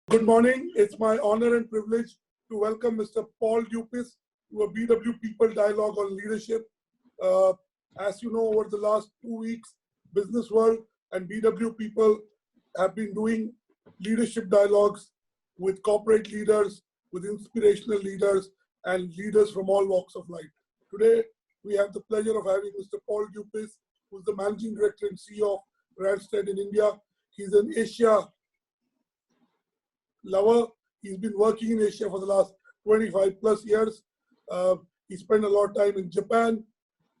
Good morning. It's my honor and privilege to welcome Mr. Paul Dupuis to a BW People Dialogue on Leadership. As you know, over the last 2 weeks, Business World and BW People have been doing leadership dialogues with corporate leaders, with inspirational leaders, and leaders from all walks of life. Today, we have the pleasure of having Mr. Paul Dupuis, who's the Managing Director and CEO of Randstad in India. He's an Asia lover. He's been working in Asia for the last 25 plus years. He spent a lot of time in Japan.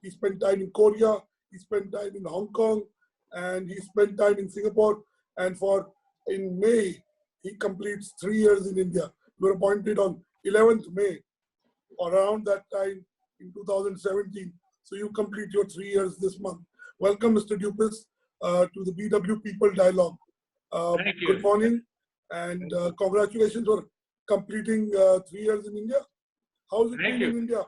He spent time in Korea. He spent time in Hong Kong, and he spent time in Singapore. And in May, he completes 3 years in India. You were appointed on 11th May, or around that time in 2017. So you complete your 3 years this month. Welcome, Mr. Dupuis, to the BW People Dialogue. Thank you. Good morning. And congratulations for completing 3 years in India. How's it been in India?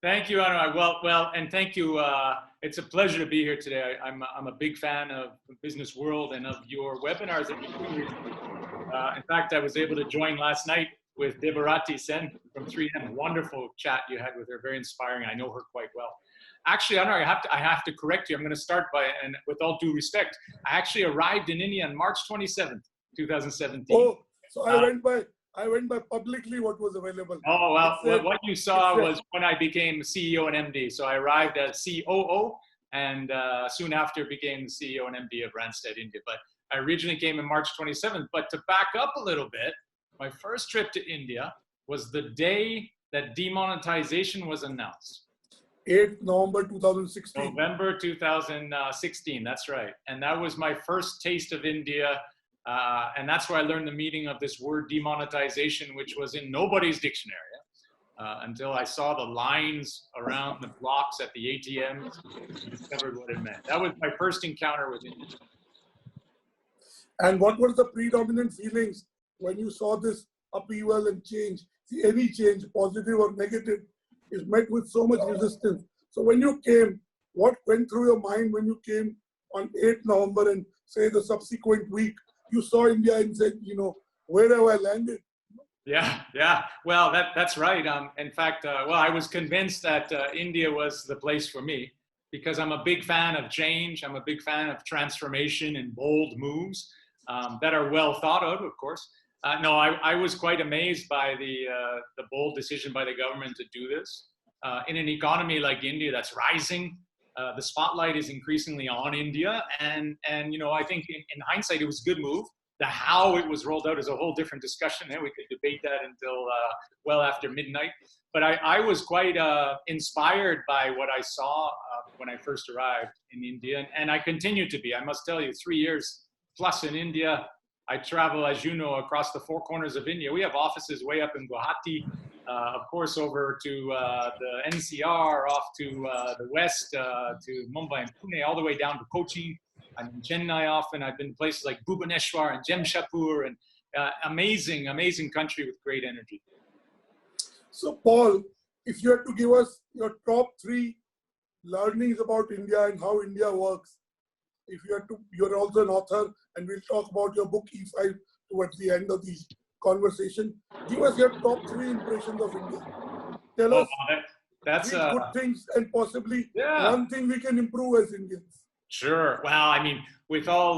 Thank you, Annurag. Well, and thank you. It's a pleasure to be here today. I'm a big fan of Business World and of your webinars that you do. In fact, I was able to join last night with Debarati Sen from 3M. Wonderful chat you had with her, very inspiring. I know her quite well. Actually, Annurag, I have to correct you. I'm going to start by, and with all due respect, I actually arrived in India on March 27th. 2017. Oh, so I went by publicly what was available. Oh, well, what you saw was when I became CEO and MD. So I arrived as COO and soon after became the CEO and MD of Randstad India. But I originally came in March 27th. But to back up a little bit, my first trip to India was the day that demonetization was announced. 8th November 2016. November 2016, that's right. And that was my first taste of India. And that's where I learned the meaning of this word demonetization, which was in nobody's dictionary until I saw the lines around the blocks at the ATMs and discovered what it meant. That was my first encounter with India. And what were the predominant feelings when you saw this upheaval and change? See, any change, positive or negative, is met with so much resistance. So when you came, what went through your mind when you came on 8th November and say the subsequent week? You saw India and said, where have I landed? Yeah. Well, that's right. In fact, I was convinced that India was the place for me because I'm a big fan of change. I'm a big fan of transformation and bold moves that are well thought of course. I was quite amazed by the bold decision by the government to do this. In an economy like India that's rising, the spotlight is increasingly on India, and I think in hindsight it was a good move. The how it was rolled out is a whole different discussion. We could debate that until well after midnight. But I was quite inspired by what I saw when I first arrived in India, and I continue to be. I must tell you, 3 years plus in India. I travel, as you know, across the four corners of India. We have offices way up in Guwahati, of course, over to the NCR, off to the west, to Mumbai and Pune, all the way down to Kochi. I'm in Chennai often. I've been to places like Bhubaneswar and Jamshedpur, and amazing country with great energy. So, Paul, if you had to give us your top 3 learnings about India and how India works, if you had to, you're also an author, and we'll talk about your book E5 towards the end of the conversation. Give us your top 3 impressions of India. Tell us that's 3 good things and possibly one thing we can improve as Indians. Sure. Well, I mean, with all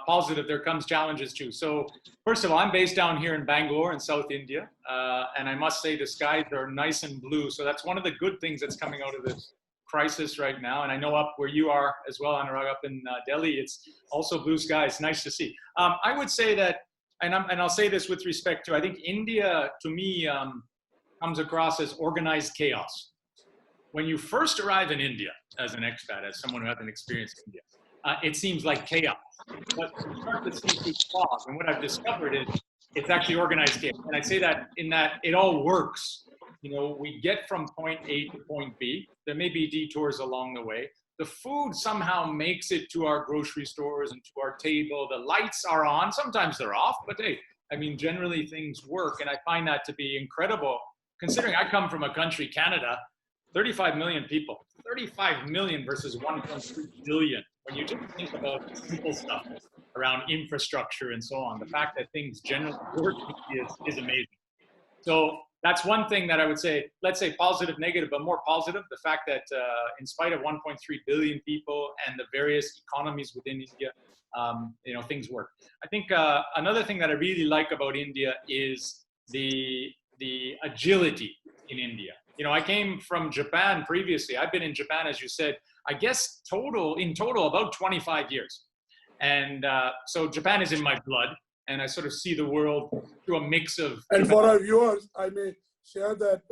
positive, there comes challenges too. So first of all, I'm based down here in Bangalore in South India. And I must say the skies are nice and blue. So that's one of the good things that's coming out of this crisis right now. And I know up where you are as well, Annurag, up in Delhi, it's also blue skies. Nice to see. I would say that, and I'll say this with respect to, I think India, to me, comes across as organized chaos. When you first arrive in India as an expat, as someone who hasn't experienced India, it seems like chaos. But you start to see through fog, and what I've discovered is it's actually organized chaos. And I say that in that it all works. We get from point A to point B. There may be detours along the way. The food somehow makes it to our grocery stores and to our table. The lights are on. Sometimes they're off, but hey, I mean, generally things work. And I find that to be incredible, considering I come from a country, Canada, 35 million people, 35 million versus 1.3 billion. when you just think about the simple stuff around infrastructure and so on, the fact that things generally work is amazing. So that's one thing that I would say, let's say positive, negative, but more positive, the fact that in spite of 1.3 billion people and the various economies within India, things work. I think another thing that I really like about India is the agility in India. I came from Japan previously. I've been in Japan, as you said, I guess in total about 25 years. And so Japan is in my blood, and I sort of see the world through a mix of. And for our viewers, I may share that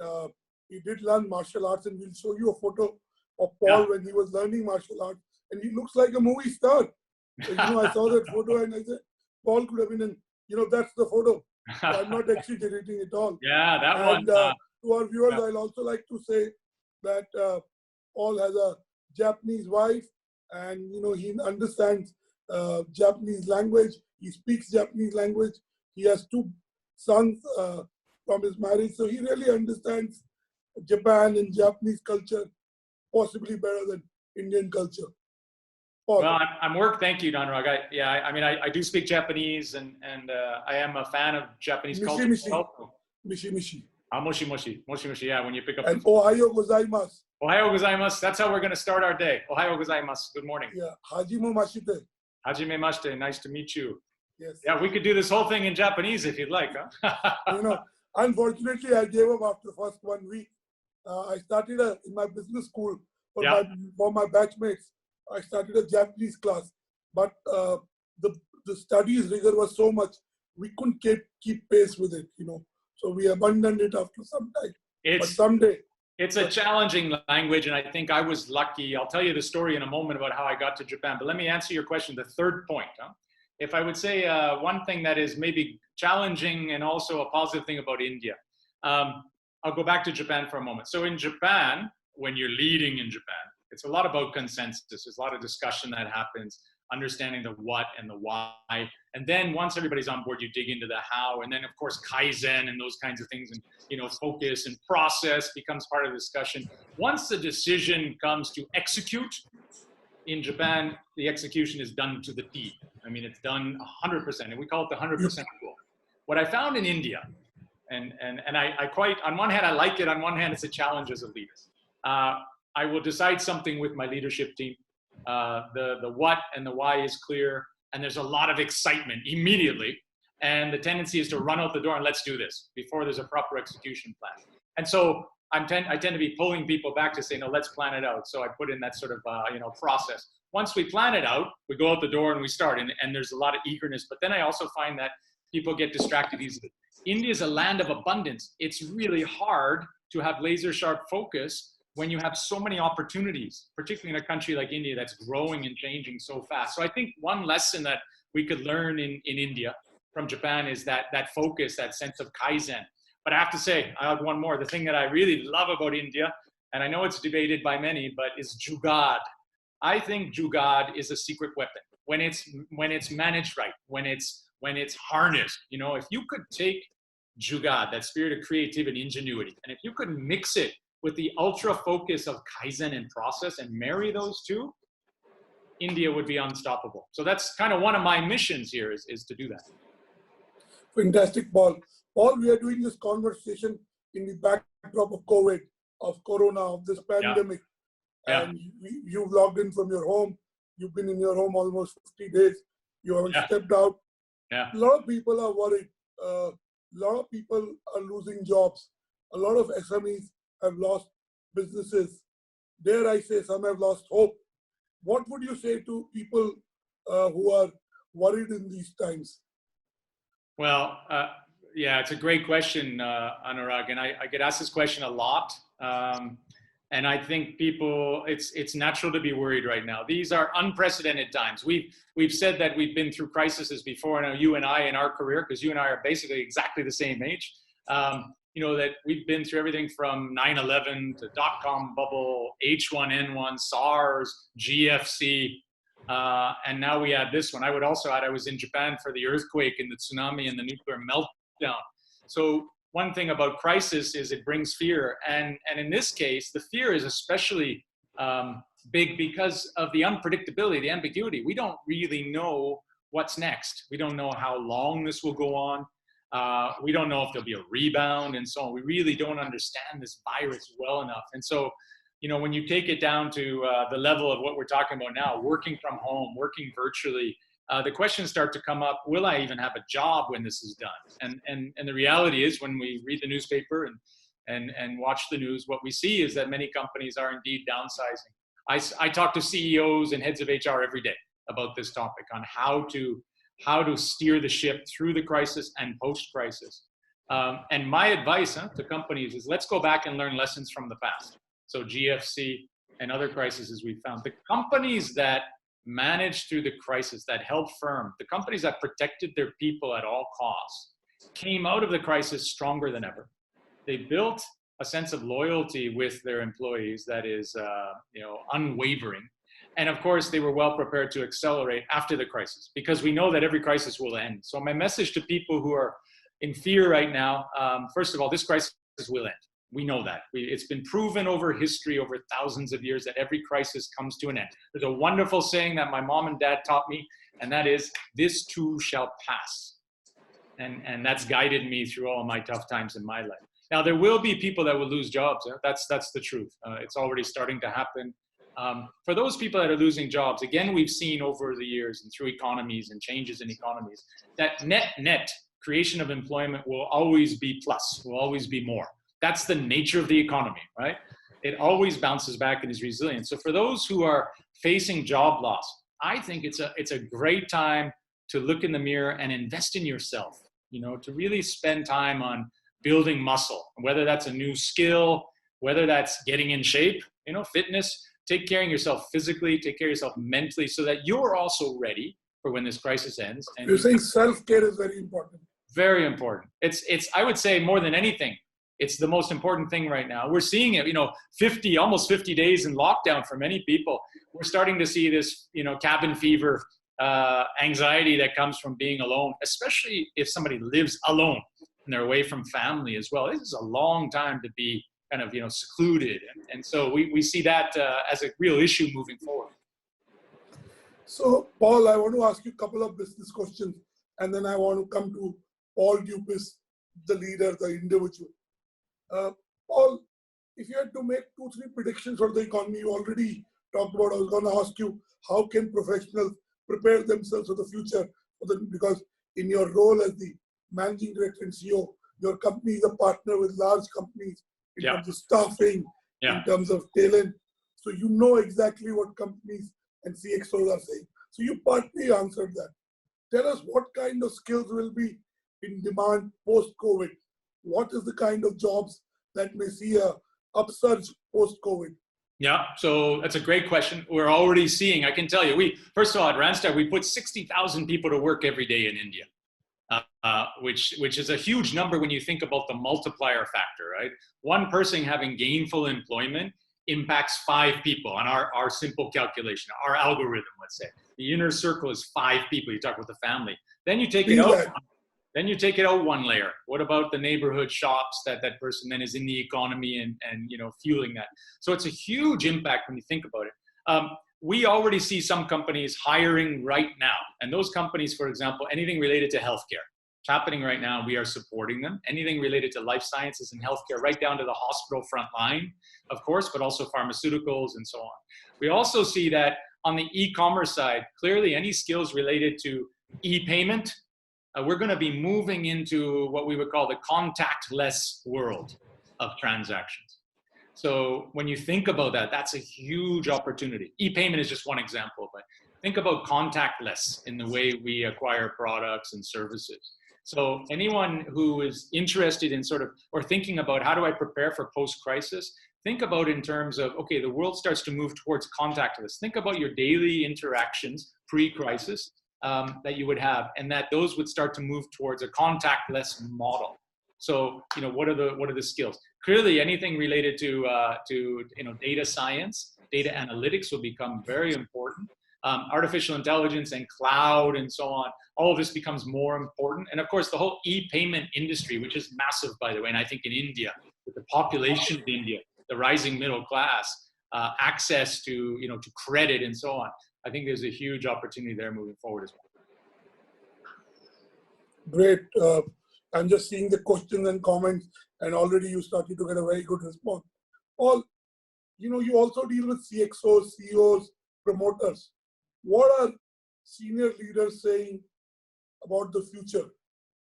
he did learn martial arts, and we'll show you a photo of Paul when he was learning martial arts, and he looks like a movie star. So, I saw that photo and I said, Paul could have been in, that's the photo. So I'm not exaggerating at all. Yeah, that one. And to our viewers, I'll also like to say that Paul has a Japanese wife, and, he understands Japanese language. He speaks Japanese language. He has 2 sons from his marriage. So he really understands Japan and Japanese culture possibly better than Indian culture. Paul. Well, thank you, Annurag. I do speak Japanese, and I am a fan of Japanese culture. Mishi. Moshi moshi. Moshi moshi, yeah, when you pick up. And Ohayo gozaimasu. Ohayo gozaimasu. That's how we're going to start our day. Ohayo gozaimasu. Good morning. Yeah. Hajime mashite. Hajime mashite. Nice to meet you. Yes. Yeah, we could do this whole thing in Japanese if you'd like, huh? Unfortunately, I gave up after the first 1 week. I started in my business school for my batchmates. I started a Japanese class, but the studies rigor was so much we couldn't keep pace with it. So we abandoned it after some time. But someday. It's a challenging language, and I think I was lucky. I'll tell you the story in a moment about how I got to Japan, but let me answer your question, the third point. If I would say one thing that is maybe challenging and also a positive thing about India, I'll go back to Japan for a moment. So in Japan, when you're leading in Japan, it's a lot about consensus. There's a lot of discussion that happens, understanding the what and the why. And then once everybody's on board, you dig into the how. And then, of course, Kaizen and those kinds of things, and focus and process becomes part of the discussion. Once the decision comes to execute, in Japan, the execution is done to the T. I mean, it's done 100%, and we call it the 100% rule. What I found in India, and I quite, on one hand, I like it. On one hand, it's a challenge as a leader. I will decide something with my leadership team. The what and the why is clear, and there's a lot of excitement immediately. And the tendency is to run out the door and let's do this before there's a proper execution plan. And so I tend to be pulling people back to say, no, let's plan it out. So I put in that sort of process. Once we plan it out, we go out the door and we start, and there's a lot of eagerness. But then I also find that people get distracted easily. India is a land of abundance. It's really hard to have laser sharp focus when you have so many opportunities, particularly in a country like India that's growing and changing so fast. So I think one lesson that we could learn in India from Japan is that focus, that sense of Kaizen. But I have to say, I have one more. The thing that I really love about India, and I know it's debated by many, but is Jugaad. I think Jugaad is a secret weapon when it's managed right, when it's harnessed. If you could take Jugaad, that spirit of creativity, ingenuity, and if you could mix it with the ultra focus of Kaizen and process and marry those two, India would be unstoppable. So that's kind of one of my missions here is to do that. Fantastic, Paul. Paul, we are doing this conversation in the backdrop of COVID, of Corona, of this pandemic. Yeah. And you've logged in from your home. You've been in your home almost 50 days. You haven't stepped out. Yeah. A lot of people are worried. A lot of people are losing jobs. A lot of SMEs have lost businesses. Dare I say, some have lost hope. What would you say to people who are worried in these times? Well, it's a great question, Annurag, and I get asked this question a lot. And I think people, it's natural to be worried right now. These are unprecedented times. We've said that we've been through crises before, and you and I in our career, because you and I are basically exactly the same age. That we've been through everything from 9/11 to dot-com bubble, H1N1, SARS, GFC, and now we add this one. I would also add I was in Japan for the earthquake and the tsunami and the nuclear meltdown. So one thing about crisis is it brings fear, and in this case, the fear is especially big because of the unpredictability, the ambiguity. We don't really know what's next. We don't know how long this will go on. We don't know if there'll be a rebound and so on. We really don't understand this virus well enough. And so, you know, when you take it down to the level of what we're talking about now, working from home, working virtually, the questions start to come up, will I even have a job when this is done? And the reality is, when we read the newspaper and watch the news, what we see is that many companies are indeed downsizing. I talk to CEOs and heads of HR every day about this topic on how to steer the ship through the crisis and post-crisis. And my advice to companies is, let's go back and learn lessons from the past. So GFC and other crises we've found. The companies that managed through the crisis, that held firm, the companies that protected their people at all costs, came out of the crisis stronger than ever. They built a sense of loyalty with their employees that is, unwavering. And of course, they were well prepared to accelerate after the crisis, because we know that every crisis will end. So my message to people who are in fear right now, first of all, this crisis will end. We know that. It's been proven over history, over thousands of years, that every crisis comes to an end. There's a wonderful saying that my mom and dad taught me, and that is, this too shall pass. And that's guided me through all of my tough times in my life. Now, there will be people that will lose jobs. That's the truth. It's already starting to happen. For those people that are losing jobs, again, we've seen over the years and through economies and changes in economies, that net creation of employment will always be plus, will always be more. That's the nature of the economy, right? It always bounces back and is resilient. So for those who are facing job loss, I think it's a great time to look in the mirror and invest in yourself, to really spend time on building muscle, whether that's a new skill, whether that's getting in shape, fitness. Take care of yourself physically, take care of yourself mentally, so that you're also ready for when this crisis ends. And you're saying self-care is very important. Very important. It's I would say, more than anything, it's the most important thing right now. We're seeing it, almost 50 days in lockdown for many people. We're starting to see this, cabin fever, anxiety that comes from being alone, especially if somebody lives alone and they're away from family as well. This is a long time to be kind of, secluded. And so we see that as a real issue moving forward. So, Paul, I want to ask you a couple of business questions, and then I want to come to Paul Dupuis, the leader, the individual. Paul, if you had to make 2-3 predictions for the economy, you already talked about, I was going to ask you, how can professionals prepare themselves for the future? Because in your role as the managing director and CEO, your company is a partner with large companies in terms of staffing, in terms of talent. So you know exactly what companies and CXOs are saying. So you partly answered that. Tell us what kind of skills will be in demand post-COVID. What is the kind of jobs that may see a upsurge post-COVID? Yeah, so that's a great question. We're already seeing, I can tell you, first of all, at Randstad, we put 60,000 people to work every day in India. Which is a huge number when you think about the multiplier factor, right? One person having gainful employment impacts 5 people on our simple calculation, our algorithm, let's say. The inner circle is 5 people. You talk about the family. Then you take it out. Then you take it out one layer. What about the neighborhood shops that person then is in the economy and fueling that? So it's a huge impact when you think about it. We already see some companies hiring right now. And those companies, for example, anything related to healthcare, it's happening right now. We are supporting them. Anything related to life sciences and healthcare, right down to the hospital front line, of course, but also pharmaceuticals and so on. We also see that on the e-commerce side, clearly any skills related to e-payment, we're going to be moving into what we would call the contactless world of transactions. So when you think about that, that's a huge opportunity. E-payment is just one example, but think about contactless in the way we acquire products and services. So anyone who is interested in or thinking about how do I prepare for post-crisis, think about in terms of, okay, the world starts to move towards contactless. Think about your daily interactions pre-crisis that you would have, and that those would start to move towards a contactless model. So, what are the skills? Clearly, anything related to data science, data analytics will become very important. Artificial intelligence and cloud and so on, all of this becomes more important. And of course, the whole e-payment industry, which is massive, by the way, and I think in India, with the population of India, the rising middle class, access to, to credit and so on. I think there's a huge opportunity there moving forward as well. Great. I'm just seeing the questions and comments, and already you started to get a very good response. Paul, you also deal with CXOs, CEOs, promoters. What are senior leaders saying about the future?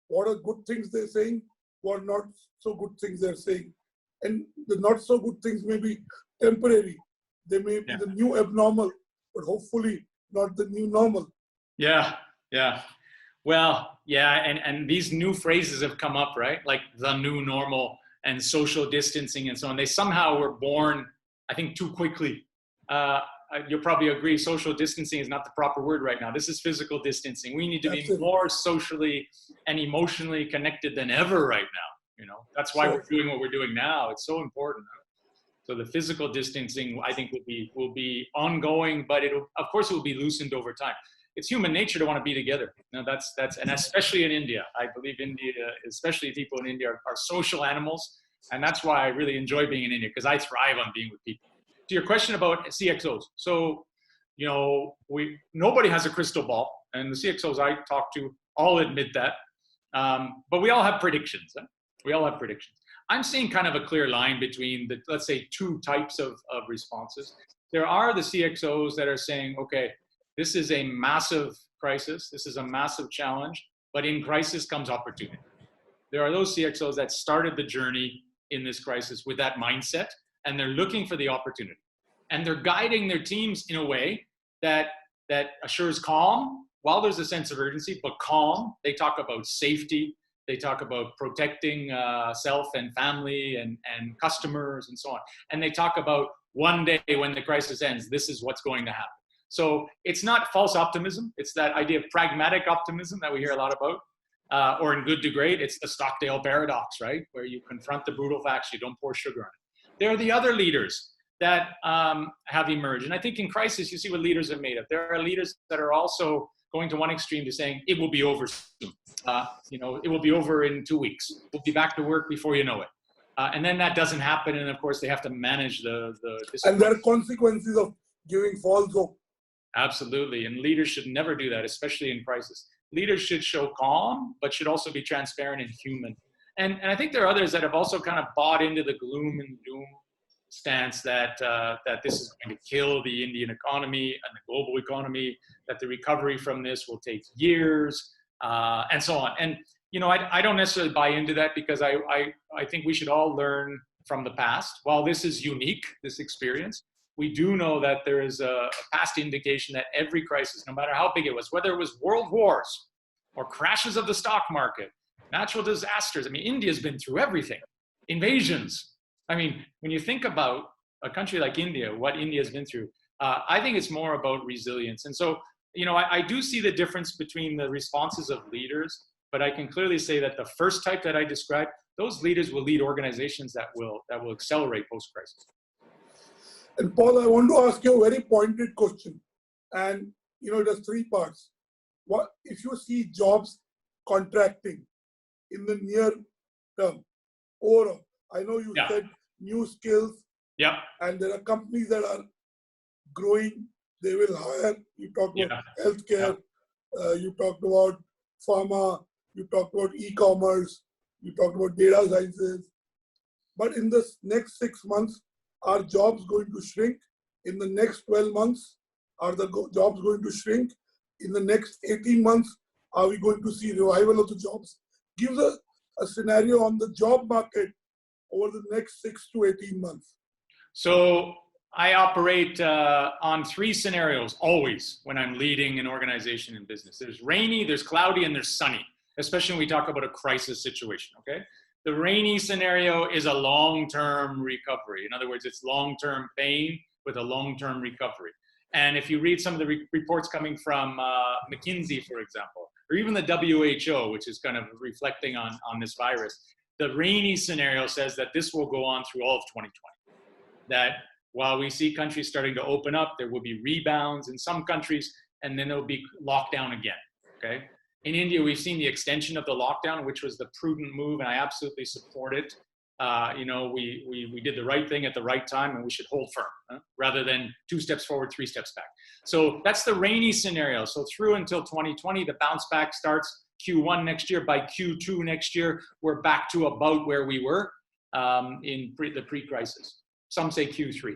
What are good things they're saying? What not so good things they're saying? And the not so good things may be temporary. They may be the new abnormal, but hopefully not the new normal. Yeah. Well, and these new phrases have come up, right? Like the new normal and social distancing and so on. They somehow were born, I think, too quickly. You'll probably agree, social distancing is not the proper word right now. This is physical distancing. We need to be more socially and emotionally connected than ever right now. That's why we're doing what we're doing now. It's so important. So the physical distancing, I think, will be ongoing, but of course, it will be loosened over time. It's human nature to want to be together. And especially in India, I believe India, especially people in India, are social animals, and that's why I really enjoy being in India, because I thrive on being with people. To your question about CXOs, so nobody has a crystal ball, and the CXOs I talk to all admit that, but we all have predictions. We all have predictions. I'm seeing kind of a clear line between the, let's say, two types of responses. There are the CXOs that are saying, okay, this is a massive crisis, this is a massive challenge, but in crisis comes opportunity. There are those CXOs that started the journey in this crisis with that mindset, and they're looking for the opportunity. And they're guiding their teams in a way that assures calm, while there's a sense of urgency, but calm. They talk about safety, they talk about protecting self and family and customers and so on. And they talk about one day when the crisis ends, this is what's going to happen. So it's not false optimism. It's that idea of pragmatic optimism that we hear a lot about, or in Good to Great, it's the Stockdale paradox, right? Where you confront the brutal facts, you don't pour sugar on it. There are the other leaders that have emerged. And I think in crisis, you see what leaders are made of. There are leaders that are also going to one extreme to saying, it will be over soon. It will be over in 2 weeks. We'll be back to work before you know it. And then that doesn't happen. And of course, they have to manage the and there are consequences of giving false hope. Absolutely. And leaders should never do that, especially in crisis. Leaders should show calm, but should also be transparent and human. And I think there are others that have also kind of bought into the gloom and doom stance that this is going to kill the Indian economy and the global economy, that the recovery from this will take years, and so on. And, I don't necessarily buy into that, because I think we should all learn from the past. While this is unique, this experience, we do know that there is a past indication that every crisis, no matter how big it was, whether it was world wars or crashes of the stock market, natural disasters. I mean, India's been through everything. Invasions. I mean, when you think about a country like India, what India's been through, I think it's more about resilience. And so, I do see the difference between the responses of leaders, but I can clearly say that the first type that I described, those leaders will lead organizations that will accelerate post-crisis. And Paul, I want to ask you a very pointed question. And, it has three parts. What if you see jobs contracting in the near term? Overall, I know you said new skills. Yeah. And there are companies that are growing. They will hire. You talked about healthcare. You talked about pharma. You talked about e-commerce. You talked about data sciences. But in the next 6 months, are jobs going to shrink? In the next 12 months, are the jobs going to shrink? In the next 18 months, are we going to see revival of the jobs? Give us a scenario on the job market over the next 6 to 18 months. So I operate on 3 scenarios always when I'm leading an organization in business. There's rainy, there's cloudy, and there's sunny, especially when we talk about a crisis situation, okay? The rainy scenario is a long-term recovery. In other words, it's long-term pain with a long-term recovery. And if you read some of the reports coming from McKinsey, for example, or even the WHO, which is kind of reflecting on this virus, the rainy scenario says that this will go on through all of 2020. That while we see countries starting to open up, there will be rebounds in some countries, and then there'll be lockdown again, okay? In India, we've seen the extension of the lockdown, which was the prudent move, and I absolutely support it. we did the right thing at the right time and we should hold firm, rather than 2 steps forward, 3 steps back. So that's the rainy scenario. So through until 2020, the bounce back starts Q1 next year. By Q2 next year, we're back to about where we were in the pre-crisis. Some say Q3.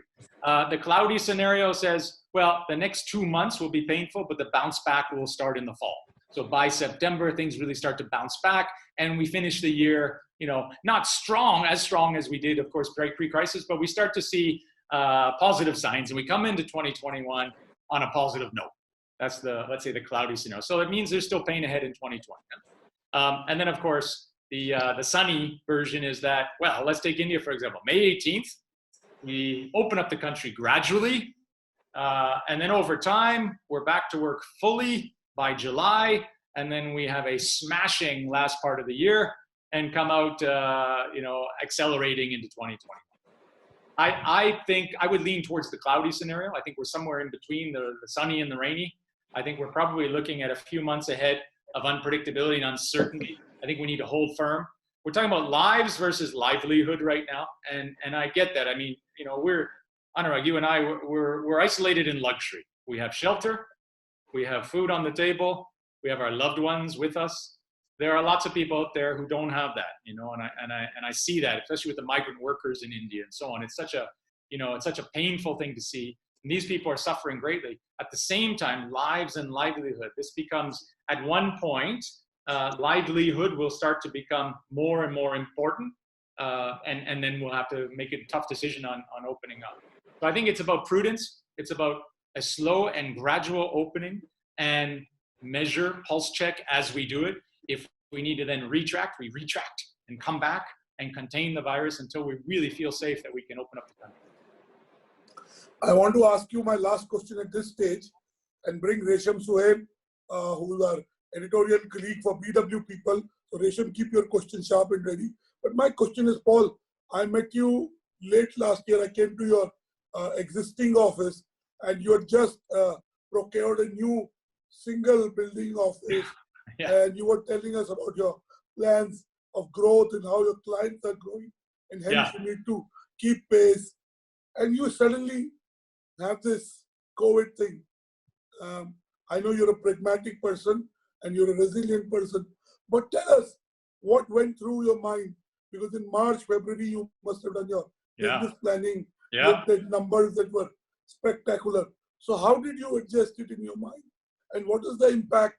The cloudy scenario says, well, the next 2 months will be painful, but the bounce back will start in the fall. So by September, things really start to bounce back, and we finish the year, not as strong as we did, of course, pre-crisis, but we start to see positive signs, and we come into 2021 on a positive note. That's let's say the cloudy scenario. So it means there's still pain ahead in 2020. And then, of course, the sunny version is that, well, let's take India, for example. May 18th, we open up the country gradually, and then over time, we're back to work fully by July, and then we have a smashing last part of the year and come out, accelerating into 2020. I think I would lean towards the cloudy scenario. I think we're somewhere in between the sunny and the rainy. I think we're probably looking at a few months ahead of unpredictability and uncertainty. I think we need to hold firm. We're talking about lives versus livelihood right now, and I get that. I mean, Annurag, you and I, we're isolated in luxury. We have shelter, we have food on the table, we have our loved ones with us. There are lots of people out there who don't have that, and I see that, especially with the migrant workers in India and so on. It's such a painful thing to see. And these people are suffering greatly. At the same time, lives and livelihood. This becomes, at one point, livelihood will start to become more and more important, and then we'll have to make a tough decision on opening up. So I think it's about prudence. It's about a slow and gradual opening, and measure, pulse check as we do it. If we need to then retract, we retract and come back and contain the virus until we really feel safe that we can open up the country. I want to ask you my last question at this stage and bring Resham Sohail, who is our editorial colleague for BW People. So Resham, keep your question sharp and ready. But my question is, Paul, I met you late last year. I came to your existing office, and you had just procured a new single building office. Yeah. And you were telling us about your plans of growth and how your clients are growing, and hence you need to keep pace. And you suddenly have this COVID thing. I know you're a pragmatic person and you're a resilient person, but tell us what went through your mind, because in March, February, you must have done your business planning, looked at numbers that were spectacular. So how did you adjust it in your mind? And what is the impact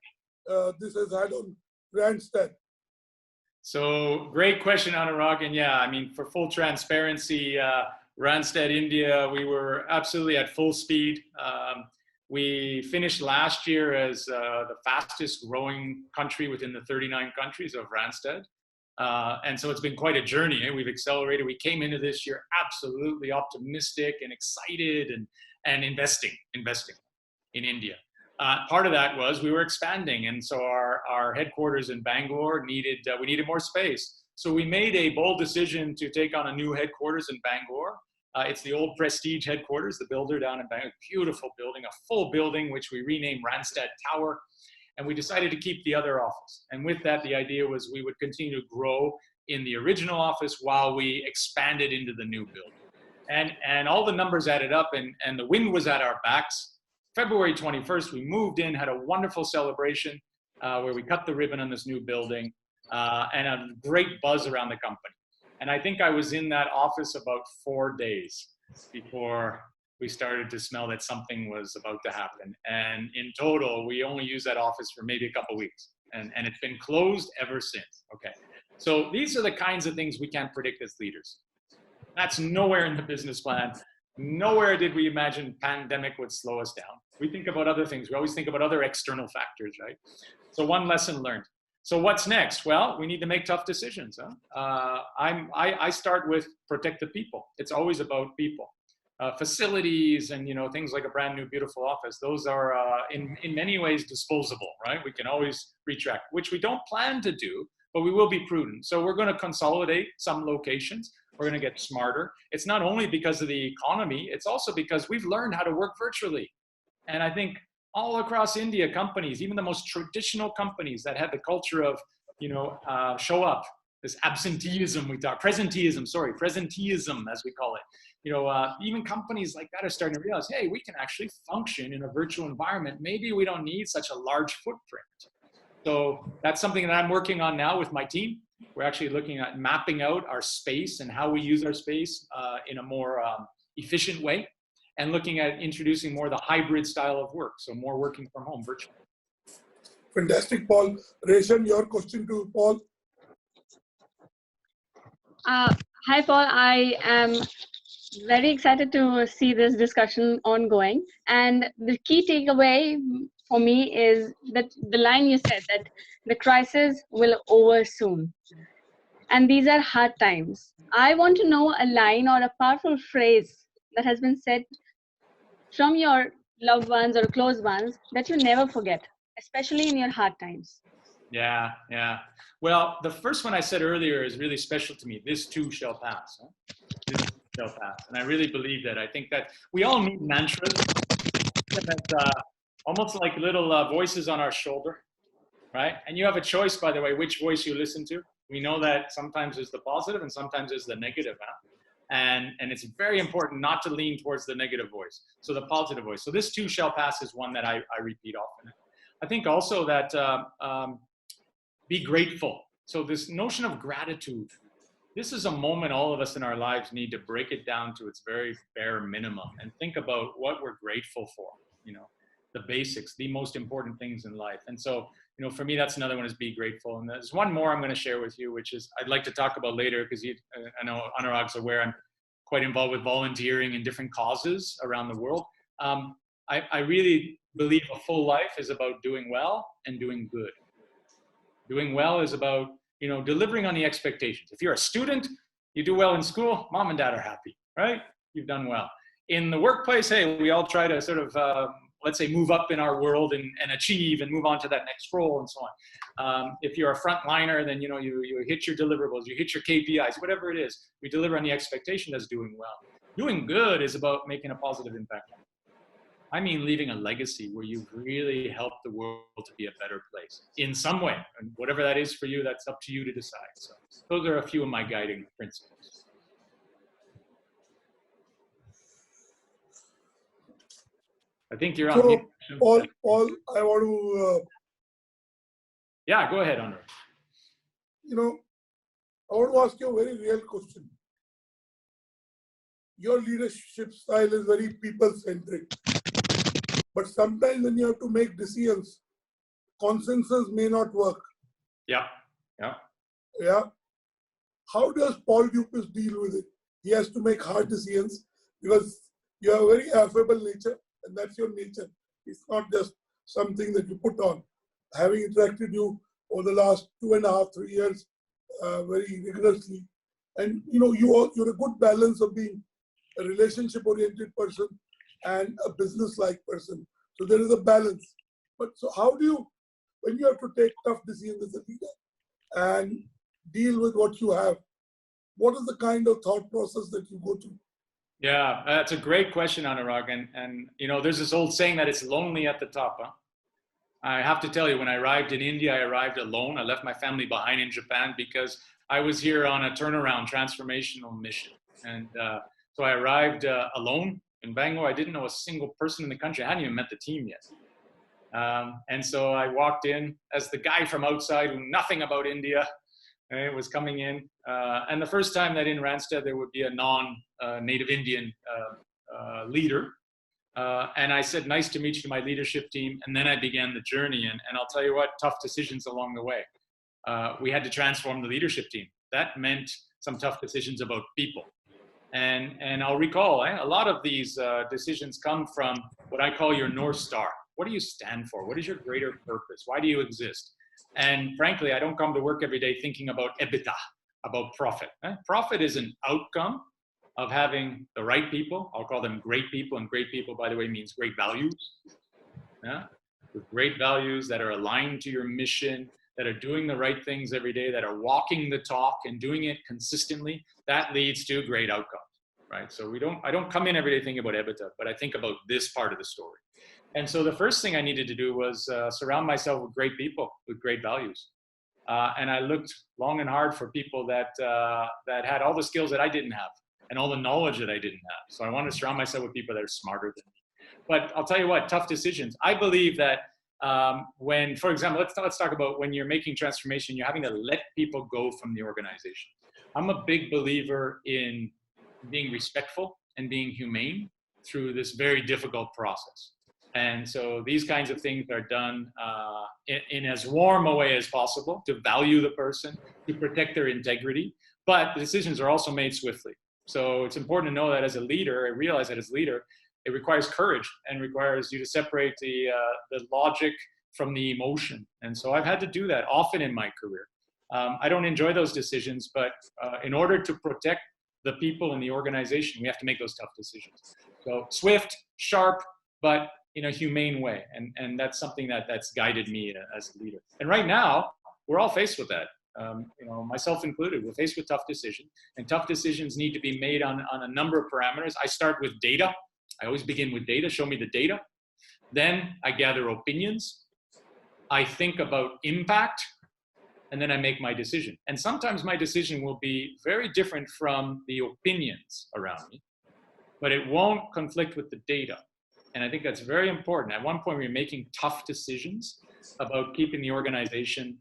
this has had on Randstad? So great question, Annurag. And yeah, I mean, for full transparency, Randstad India, we were absolutely at full speed. We finished last year as the fastest growing country within the 39 countries of Randstad. And so it's been quite a journey. We've accelerated. We came into this year absolutely optimistic and excited and investing in India. Part of that was we were expanding, and so our headquarters in Bangalore needed more space. So we made a bold decision to take on a new headquarters in Bangalore. It's the old Prestige headquarters, the builder down in Bangalore, beautiful building, a full building, which we renamed Randstad Tower. And we decided to keep the other office. And with that, the idea was we would continue to grow in the original office while we expanded into the new building. And all the numbers added up, and the wind was at our backs. February 21st, we moved in, had a wonderful celebration where we cut the ribbon on this new building, and a great buzz around the company. And I think I was in that office about 4 days before we started to smell that something was about to happen. And in total, we only used that office for maybe a couple of weeks, and it's been closed ever since. Okay, so these are the kinds of things we can't predict as leaders. That's nowhere in the business plan. Nowhere did we imagine pandemic would slow us down. We think about other things. We always think about other external factors, right? So one lesson learned. So what's next? Well, we need to make tough decisions. I start with protect the people. It's always about people. Facilities and things like a brand new beautiful office, those are in many ways disposable, right? We can always retract, which we don't plan to do, but we will be prudent. So we're going to consolidate some locations. We're going to get smarter. It's not only because of the economy, it's also because we've learned how to work virtually. And I think all across India, companies, even the most traditional companies that had the culture of, show up, this absenteeism presenteeism, as we call it. Even companies like that are starting to realize, hey, we can actually function in a virtual environment. Maybe we don't need such a large footprint. So that's something that I'm working on now with my team. We're actually looking at mapping out our space and how we use our space in a more efficient way, and looking at introducing more the hybrid style of work. So more working from home virtually. Fantastic, Paul. Reshan, your question to Paul. Hi, Paul. I am very excited to see this discussion ongoing. And the key takeaway for me is that the line you said, that the crisis will over soon. And these are hard times. I want to know a line or a powerful phrase that has been said from your loved ones or close ones that you never forget, especially in your hard times. Yeah. Well, the first one I said earlier is really special to me. This too shall pass. Huh? This too shall pass. And I really believe that. I think that we all need mantras. That's almost like little voices on our shoulder, right? And you have a choice, by the way, which voice you listen to. We know that sometimes there's the positive and sometimes there's the negative. Huh? And it's very important not to lean towards the negative voice. So the positive voice. So this too shall pass is one that I repeat often. I think also that be grateful. So this notion of gratitude, this is a moment all of us in our lives need to break it down to its very bare minimum and think about what we're grateful for, the basics, the most important things in life. And so, for me, that's another one, is be grateful. And there's one more I'm going to share with you, which is I'd like to talk about later, because I know Annurag's aware I'm quite involved with volunteering in different causes around the world. I really believe a full life is about doing well and doing good. Doing well is about, delivering on the expectations. If you're a student, you do well in school, mom and dad are happy, right? You've done well. In the workplace, hey, we all try to sort of, let's say, move up in our world and achieve and move on to that next role and so on. If you're a frontliner, then, you hit your deliverables, you hit your KPIs, whatever it is. We deliver on the expectation as doing well. Doing good is about making a positive impact. I mean, leaving a legacy where you've really helped the world to be a better place in some way. And whatever that is for you, that's up to you to decide. So those are a few of my guiding principles. I think you're on. So, Paul, I want to... yeah, go ahead, Annurag. I want to ask you a very real question. Your leadership style is very people-centric. But sometimes when you have to make decisions, consensus may not work. Yeah. How does Paul Dupuis deal with it? He has to make hard decisions because you have a very affable nature, and that's your nature. It's not just something that you put on. Having interacted you over the last 2.5, 3 years very rigorously, and you're a good balance of being a relationship-oriented person and a business-like person. So there is a balance. But so how do you, when you have to take tough decisions as a leader and deal with what you have, what is the kind of thought process that you go through? Yeah, that's a great question, Annurag. And there's this old saying that it's lonely at the top. Huh? I have to tell you, when I arrived in India, I arrived alone. I left my family behind in Japan because I was here on a turnaround transformational mission. And so I arrived alone in Bangalore. I didn't know a single person in the country. I hadn't even met the team yet. And so I walked in as the guy from outside who knew nothing about India. It was coming in. And the first time that in Randstad there would be a non-native Indian leader. And I said, nice to meet you to my leadership team. And then I began the journey. And I'll tell you what, tough decisions along the way. We had to transform the leadership team. That meant some tough decisions about people. And I'll recall, a lot of these decisions come from what I call your North Star. What do you stand for? What is your greater purpose? Why do you exist? And frankly, I don't come to work every day thinking about EBITDA, about profit. Profit is an outcome of having the right people. I'll call them great people. And great people, by the way, means great values. Yeah? With great values that are aligned to your mission, that are doing the right things every day, that are walking the talk and doing it consistently, that leads to great outcomes, right? So I don't come in every day thinking about EBITDA, but I think about this part of the story. And so the first thing I needed to do was surround myself with great people, with great values. And I looked long and hard for people that had all the skills that I didn't have and all the knowledge that I didn't have. So I wanted to surround myself with people that are smarter than me. But I'll tell you what, tough decisions. I believe that when, for example, let's talk about when you're making transformation, you're having to let people go from the organization. I'm a big believer in being respectful and being humane through this very difficult process. And so these kinds of things are done in as warm a way as possible to value the person, to protect their integrity, but the decisions are also made swiftly. So it's important to know that as a leader, I realize that as a leader, it requires courage and requires you to separate the logic from the emotion. And so I've had to do that often in my career. I don't enjoy those decisions, but in order to protect the people in the organization, we have to make those tough decisions. So swift, sharp, but in a humane way. And that's something that's guided me as a leader. And right now, we're all faced with that. Myself included, we're faced with tough decisions, and tough decisions need to be made on a number of parameters. I start with data. I always begin with data. Show me the data. Then I gather opinions. I think about impact, and then I make my decision. And sometimes my decision will be very different from the opinions around me, but it won't conflict with the data. And I think that's very important. At one point, we're making tough decisions about keeping the organization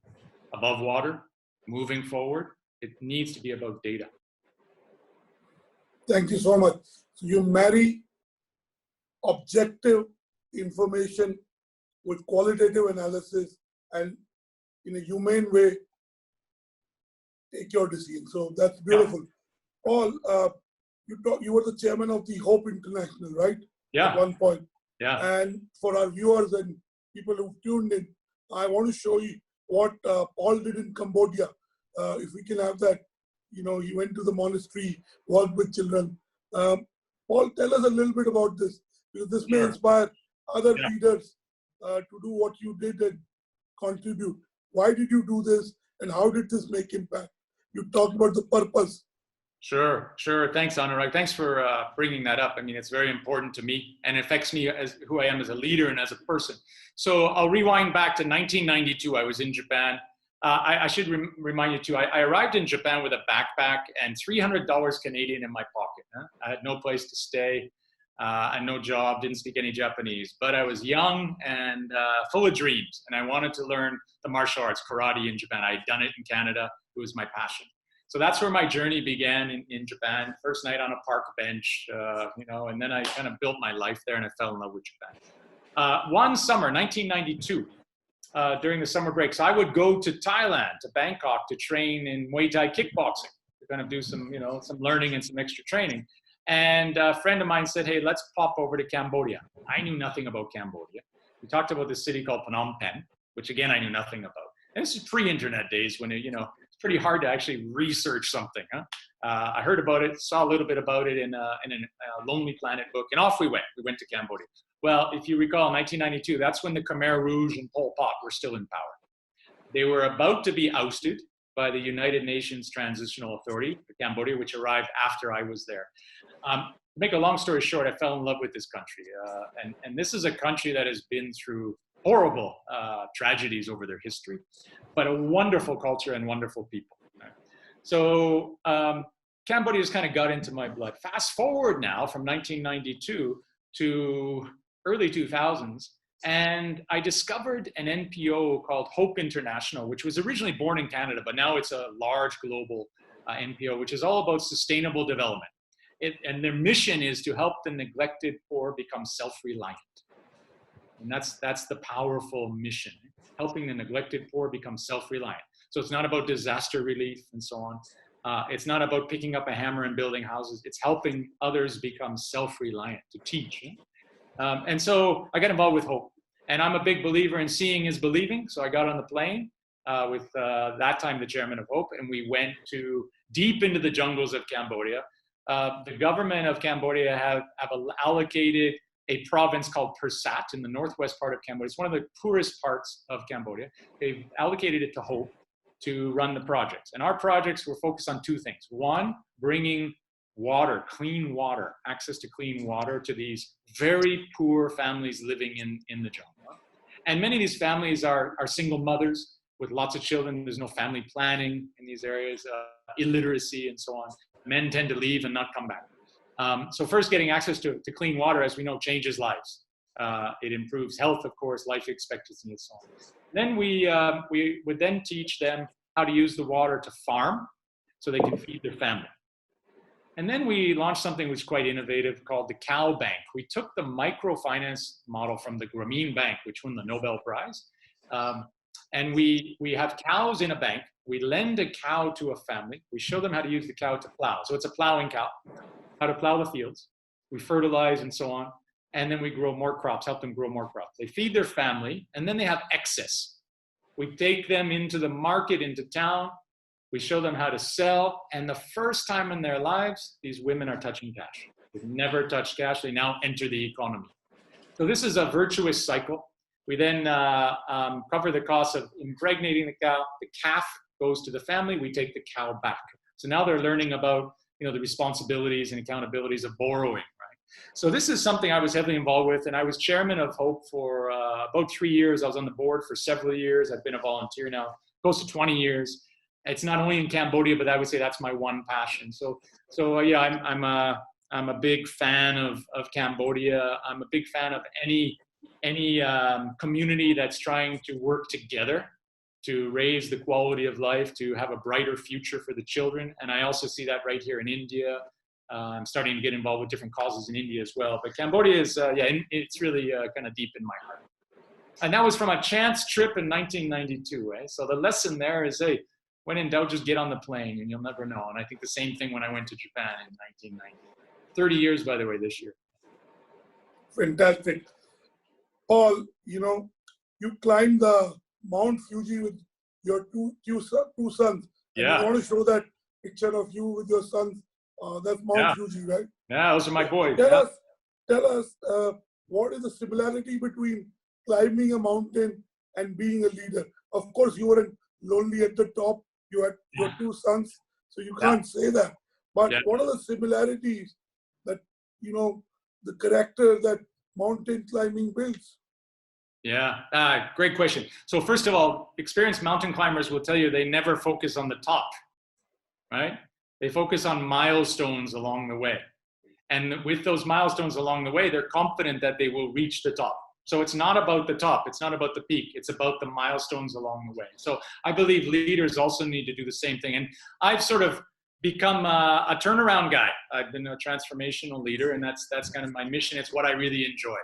above water, moving forward. It needs to be about data. Thank you so much. So you marry objective information with qualitative analysis and in a humane way, take your decision. So that's beautiful. Yeah. Paul, you were the chairman of the Hope International, right? Yeah. At one point. Yeah. And for our viewers and people who tuned in, I want to show you what Paul did in Cambodia. If we can have that, he went to the monastery, worked with children. Paul, tell us a little bit about this, because this may inspire other leaders to do what you did and contribute. Why did you do this, and how did this make impact? You talked about the purpose. Sure. Thanks, Annurag. Thanks for bringing that up. I mean, it's very important to me, and it affects me as who I am as a leader and as a person. So I'll rewind back to 1992. I was in Japan. I should remind you too, I arrived in Japan with a backpack and $300 Canadian in my pocket. I had no place to stay and no job, didn't speak any Japanese, but I was young and full of dreams. And I wanted to learn the martial arts, karate in Japan. I had done it in Canada. It was my passion. So that's where my journey began in Japan. First night on a park bench, and then I kind of built my life there and I fell in love with Japan. One summer, 1992, during the summer breaks, I would go to Thailand, to Bangkok, to train in Muay Thai kickboxing, to kind of do some learning and some extra training. And a friend of mine said, hey, let's pop over to Cambodia. I knew nothing about Cambodia. We talked about this city called Phnom Penh, which again, I knew nothing about. And this is pre-internet days when, it's pretty hard to actually research something. I heard about it, saw a little bit about it in a Lonely Planet book, and off we went. We went to Cambodia. Well, if you recall, 1992, that's when the Khmer Rouge and Pol Pot were still in power. They were about to be ousted by the United Nations Transitional Authority for Cambodia, which arrived after I was there. To make a long story short, I fell in love with this country. And this is a country that has been through horrible tragedies over their history, but a wonderful culture and wonderful people. So Cambodia's kind of got into my blood. Fast forward now from 1992 to early 2000s, and I discovered an NPO called Hope International, which was originally born in Canada, but now it's a large global NPO, which is all about sustainable development. And their mission is to help the neglected poor become self-reliant. And that's the powerful mission, helping the neglected poor become self-reliant. So it's not about disaster relief and so on. It's not about picking up a hammer and building houses. It's helping others become self-reliant, to teach. And so I got involved with Hope. And I'm a big believer in seeing is believing. So I got on the plane with that time the chairman of Hope, and we went to deep into the jungles of Cambodia. The government of Cambodia have allocated a province called Pursat in the northwest part of Cambodia. It's one of the poorest parts of Cambodia. They've allocated it to Hope to run the projects. And our projects were focused on two things. One, bringing water, clean water, access to clean water to these very poor families living in the jungle. And many of these families are single mothers. with lots of children. There's no family planning in these areas, illiteracy and so on. Men tend to leave and not come back. So first, getting access to clean water, as we know, changes lives. It improves health, of course, life expectancy and so on. Then we would then teach them how to use the water to farm so they can feed their family. And then we launched something which is quite innovative called the Cow Bank. We took the microfinance model from the Grameen Bank, which won the Nobel Prize. And we have cows in a bank. We lend a cow to a family. We show them how to use the cow to plow. So it's a plowing cow, how to plow the fields. We fertilize and so on. And then we grow more crops, help them grow more crops. They feed their family, and then they have excess. We take them into the market, into town. We show them how to sell. And the first time in their lives, these women are touching cash. They've never touched cash. They now enter the economy. So this is a virtuous cycle. We then cover the cost of impregnating the cow. The calf goes to the family. We take the cow back. So now they're learning about, the responsibilities and accountabilities of borrowing, right? So this is something I was heavily involved with, and I was chairman of HOPE for about 3 years. I was on the board for several years. I've been a volunteer now, close to 20 years. It's not only in Cambodia, but I would say that's my one passion. So yeah, I'm a big fan of Cambodia. I'm a big fan of any community that's trying to work together to raise the quality of life, to have a brighter future for the children. And I also see that right here in India. I'm starting to get involved with different causes in India as well. But Cambodia is, it's really kind of deep in my heart. And that was from a chance trip in 1992. So the lesson there is, hey, when in doubt, just get on the plane and you'll never know. And I think the same thing when I went to Japan in 1990. 30 years, by the way, this year. Fantastic. Paul, you climbed the Mount Fuji with your two sons. Yeah. I want to show that picture of you with your sons. That's Mount Fuji, right? Yeah, those are my boys. Tell us what is the similarity between climbing a mountain and being a leader? Of course, you weren't lonely at the top. You had your two sons, so you can't say that. But what are the similarities that, the character that mountain climbing builds? Yeah, great question. So first of all, experienced mountain climbers will tell you they never focus on the top, right? They focus on milestones along the way. And with those milestones along the way, they're confident that they will reach the top. So it's not about the top. It's not about the peak. It's about the milestones along the way. So I believe leaders also need to do the same thing. And I've sort of become a turnaround guy. I've been a transformational leader, and that's kind of my mission. It's what I really enjoy.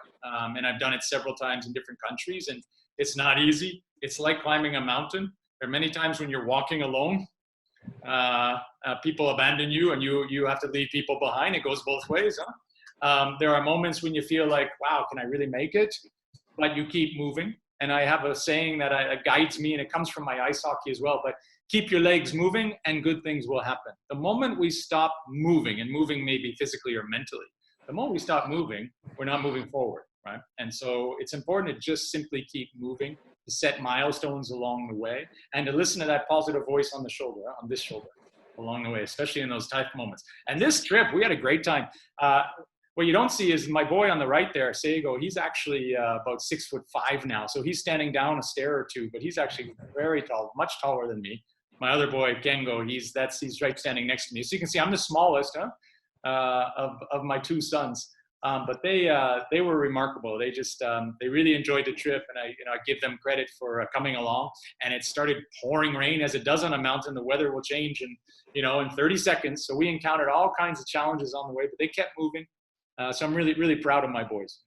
And I've done it several times in different countries, and it's not easy. It's like climbing a mountain. There are many times when you're walking alone, people abandon you and you have to leave people behind. It goes both ways. There are moments when you feel like, wow, can I really make it? But you keep moving. And I have a saying that guides me, and it comes from my ice hockey as well, but keep your legs moving and good things will happen. The moment we stop moving, and moving maybe physically or mentally, the moment we stop moving, we're not moving forward, right? And so it's important to just simply keep moving, to set milestones along the way, and to listen to that positive voice on the shoulder, on this shoulder, along the way, especially in those tough moments. And this trip, we had a great time. What you don't see is my boy on the right there, Sego. He's actually about 6'5" now. So he's standing down a stair or two, but he's actually very tall, much taller than me. My other boy, Kengo, he's right standing next to me. So you can see I'm the smallest of my two sons. But they were remarkable. They just they really enjoyed the trip, and I give them credit for coming along. And it started pouring rain, as it does on a mountain. The weather will change in 30 seconds. So we encountered all kinds of challenges on the way, but they kept moving. So I'm really, really proud of my boys.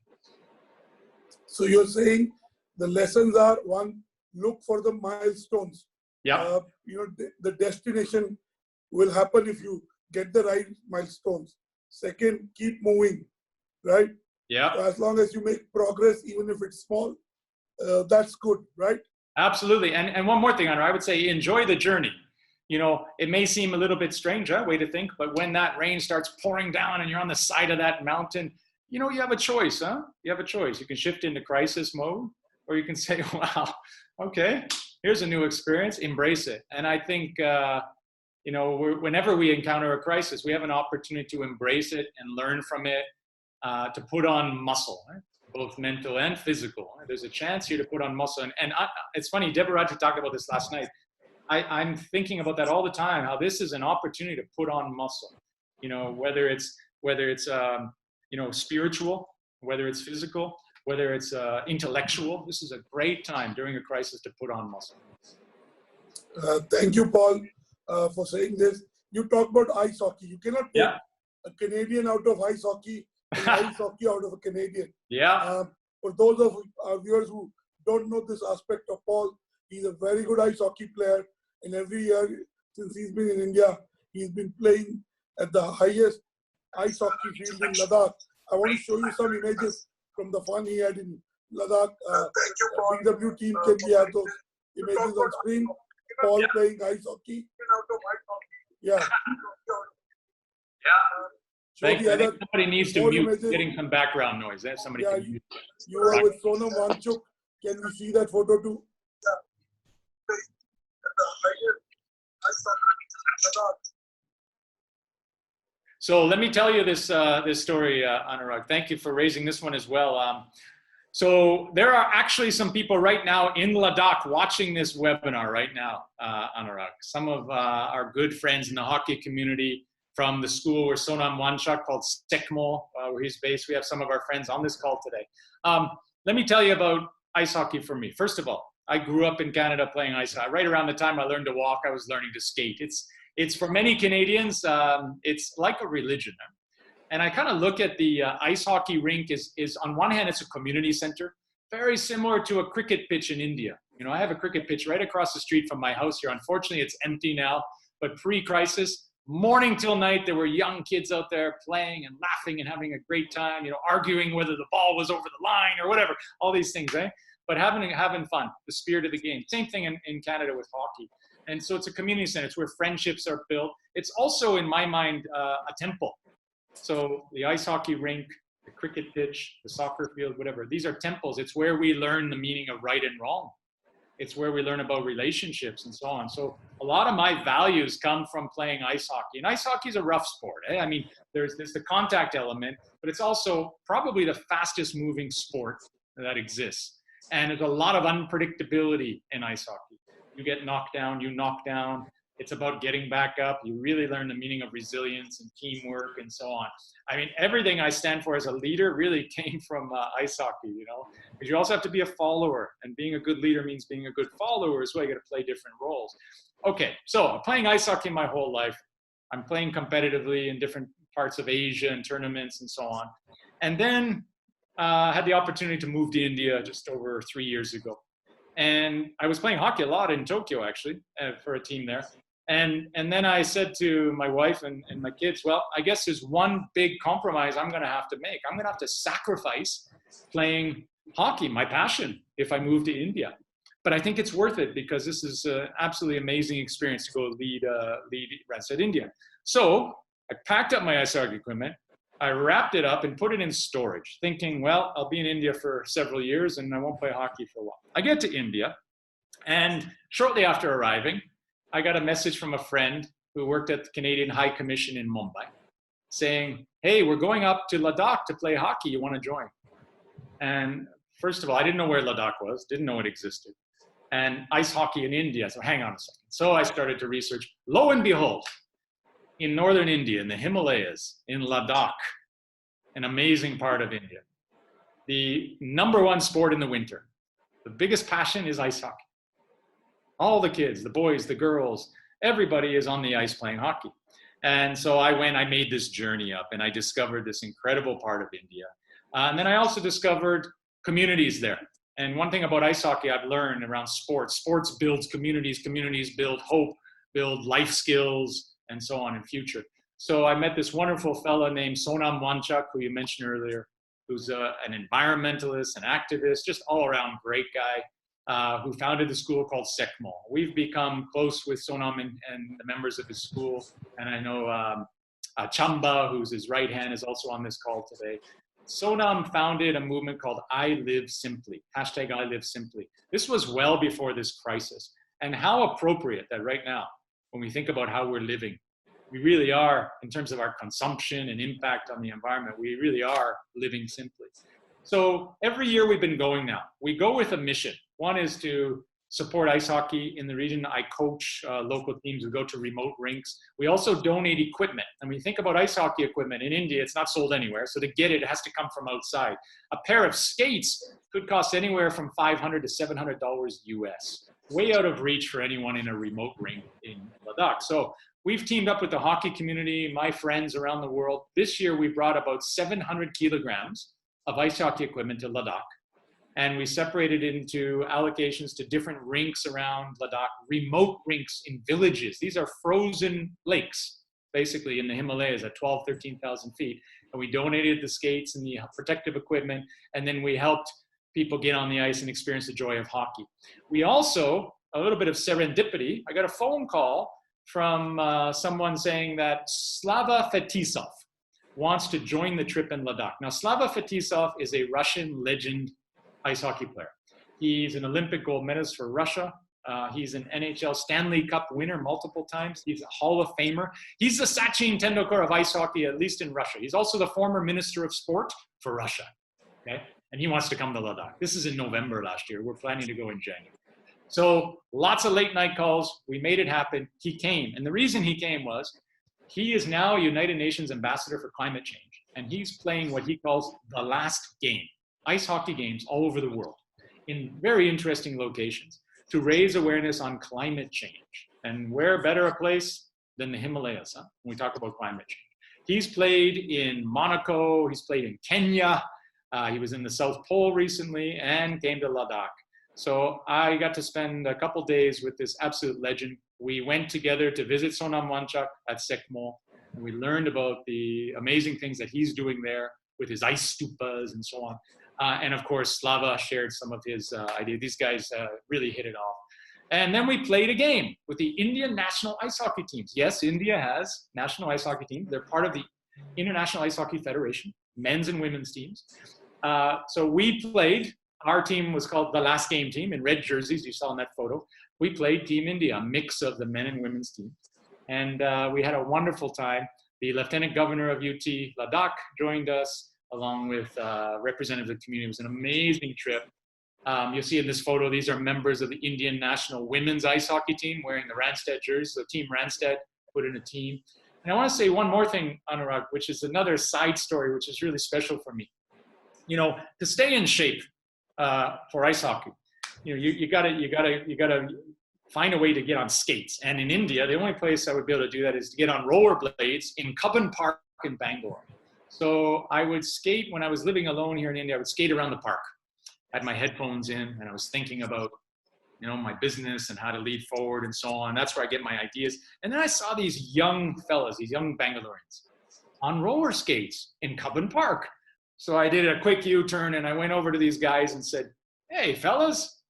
So you're saying the lessons are: one, look for the milestones. Yeah. The destination will happen if you get the right milestones. Second, keep moving, right? Yeah. So as long as you make progress, even if it's small, that's good, right? Absolutely. And one more thing, Annurag, I would say enjoy the journey. It may seem a little bit strange, way to think, but when that rain starts pouring down and you're on the side of that mountain, you have a choice, You have a choice. You can shift into crisis mode, or you can say, wow, okay, here's a new experience, embrace it. And I think, whenever we encounter a crisis, we have an opportunity to embrace it and learn from it, to put on muscle, right? both mental and physical. There's a chance here to put on muscle. And it's funny, Deborah talked about this last night. I'm thinking about that all the time, how this is an opportunity to put on muscle, you know, whether it's you know, spiritual, whether it's physical, whether it's intellectual. This is a great time during a crisis to put on muscle. Thank you, Paul, for saying this. You talk about ice hockey. You cannot take a Canadian out of ice hockey and ice hockey out of a Canadian. Yeah. For those of our viewers who don't know this aspect of Paul, he's a very good ice hockey player. And every year since he's been in India, he's been playing at the highest ice hockey field in Ladakh. I want to show you some images from the fun he had in Ladakh. BW team, can we have those images on screen? Paul playing ice hockey. Yeah. Thank you. I think somebody needs to mute, getting some background noise. Somebody can mute. You are with Sonam Wanchuk. Can we see that photo too? So let me tell you this story, Annurag. Thank you for raising this one as well. So there are actually some people right now in Ladakh watching this webinar right now, Annurag. Some of our good friends in the hockey community from the school where Sonam Wanchuk, called SECMO, where he's based. We have some of our friends on this call today. Let me tell you about ice hockey for me. First of all, I grew up in Canada playing ice hockey. Right around the time I learned to walk, I was learning to skate. It's for many Canadians, it's like a religion. And I kind of look at the ice hockey rink is on one hand, it's a community center, very similar to a cricket pitch in India. You know, I have a cricket pitch right across the street from my house here. Unfortunately, it's empty now, but pre-crisis, morning till night, there were young kids out there playing and laughing and having a great time, you know, arguing whether the ball was over the line or whatever, all these things, right? But having fun, the spirit of the game. Same thing in Canada with hockey. And so it's a community center. It's where friendships are built. It's also, in my mind, a temple. So the ice hockey rink, the cricket pitch, the soccer field, whatever, these are temples. It's where we learn the meaning of right and wrong. It's where we learn about relationships and so on. So a lot of my values come from playing ice hockey. And ice hockey is a rough sport. I mean, there's the contact element, but it's also probably the fastest moving sport that exists. And there's a lot of unpredictability in ice hockey. You get knocked down, you knock down. It's about getting back up. You really learn the meaning of resilience and teamwork and so on. I mean, everything I stand for as a leader really came from ice hockey, you know, because you also have to be a follower, and being a good leader means being a good follower as well. You got to play different roles. Okay, so I'm playing ice hockey my whole life. I'm playing competitively in different parts of Asia and tournaments and so on. And then had the opportunity to move to India just over 3 years ago. And I was playing hockey a lot in Tokyo, actually, for a team there. And then I said to my wife and my kids, well, I guess there's one big compromise I'm going to have to make. I'm going to have to sacrifice playing hockey, my passion, if I move to India. But I think it's worth it because this is an absolutely amazing experience to go lead Randstad India. So I packed up my ice hockey equipment. I wrapped it up and put it in storage, thinking, well, I'll be in India for several years and I won't play hockey for a while. I get to India, and shortly after arriving, I got a message from a friend who worked at the Canadian High Commission in Mumbai saying, hey, we're going up to Ladakh to play hockey. You want to join? And first of all, I didn't know where Ladakh was, didn't know it existed. And ice hockey in India. So hang on a second. So I started to research. Lo and behold, in northern India, in the Himalayas, in Ladakh, an amazing part of India, the #1 sport in the winter, the biggest passion is ice hockey. All the kids, the boys, the girls, everybody is on the ice playing hockey. And so I made this journey up, and I discovered this incredible part of India. And then I also discovered communities there. And one thing about ice hockey I've learned around sports builds communities, communities build hope, build life skills, and so on in future. So I met this wonderful fella named Sonam Wanchuk, who you mentioned earlier, who's an environmentalist, an activist, just all around great guy. Who founded the school called SECMO. We've become close with Sonam and the members of his school. And I know Chamba, who's his right hand, is also on this call today. Sonam founded a movement called I Live Simply, hashtag I Live Simply. This was well before this crisis. And how appropriate that right now, when we think about how we're living, we really are, in terms of our consumption and impact on the environment, we really are living simply. So every year we've been going now. We go with a mission. One is to support ice hockey in the region. I coach local teams. We go to remote rinks. We also donate equipment. And when you think about ice hockey equipment in India, it's not sold anywhere. So to get it, it has to come from outside. A pair of skates could cost anywhere from $500 to $700 US. Way out of reach for anyone in a remote rink in Ladakh. So we've teamed up with the hockey community, my friends around the world. This year we brought about 700 kilograms of ice hockey equipment to Ladakh. And we separated into allocations to different rinks around Ladakh, remote rinks in villages. These are frozen lakes, basically in the Himalayas at 12, 13,000 feet. And we donated the skates and the protective equipment. And then we helped people get on the ice and experience the joy of hockey. We also, a little bit of serendipity, I got a phone call from someone saying that Slava Fetisov wants to join the trip in Ladakh. Now, Slava Fetisov is a Russian legend ice hockey player. He's an Olympic gold medalist for Russia. He's an NHL Stanley Cup winner multiple times. He's a Hall of Famer. He's the Sachin Tendulkar of ice hockey, at least in Russia. He's also the former Minister of Sport for Russia. Okay? And he wants to come to Ladakh. This is in November last year. We're planning to go in January. So lots of late night calls. We made it happen. He came. And the reason he came was he is now a United Nations ambassador for climate change. And he's playing what he calls the last game. Ice hockey games all over the world in very interesting locations to raise awareness on climate change. And where better a place than the Himalayas, huh? When we talk about climate change. He's played in Monaco, he's played in Kenya, he was in the South Pole recently and came to Ladakh. So I got to spend a couple days with this absolute legend. We went together to visit Sonam Wanchak at Sekmo, and we learned about the amazing things that he's doing there with his ice stupas and so on. And of course, Slava shared some of his ideas. These guys really hit it off. And then we played a game with the Indian national ice hockey teams. Yes, India has national ice hockey teams. They're part of the International Ice Hockey Federation, men's and women's teams. So we played, our team was called the Last Game Team in red jerseys, you saw in that photo. We played Team India, a mix of the men and women's teams. And we had a wonderful time. The Lieutenant Governor of UT Ladakh joined us, along with representatives of the community. It was an amazing trip. You'll see in this photo, these are members of the Indian national women's ice hockey team wearing the Randstad jersey. So Team Randstad put in a team. And I want to say one more thing, Annurag, which is another side story, which is really special for me. You know, to stay in shape for ice hockey, you know, you gotta find a way to get on skates. And in India, the only place I would be able to do that is to get on rollerblades in Cubbon Park in Bangalore. So I would skate when I was living alone here in India. I would skate around the park, had my headphones in, and I was thinking about, you know, my business and how to lead forward and so on. That's where I get my ideas. And then I saw these young fellas, these young Bangaloreans on roller skates in Cubbon Park. So I did a quick U-turn and I went over to these guys and said, "Hey, fellas,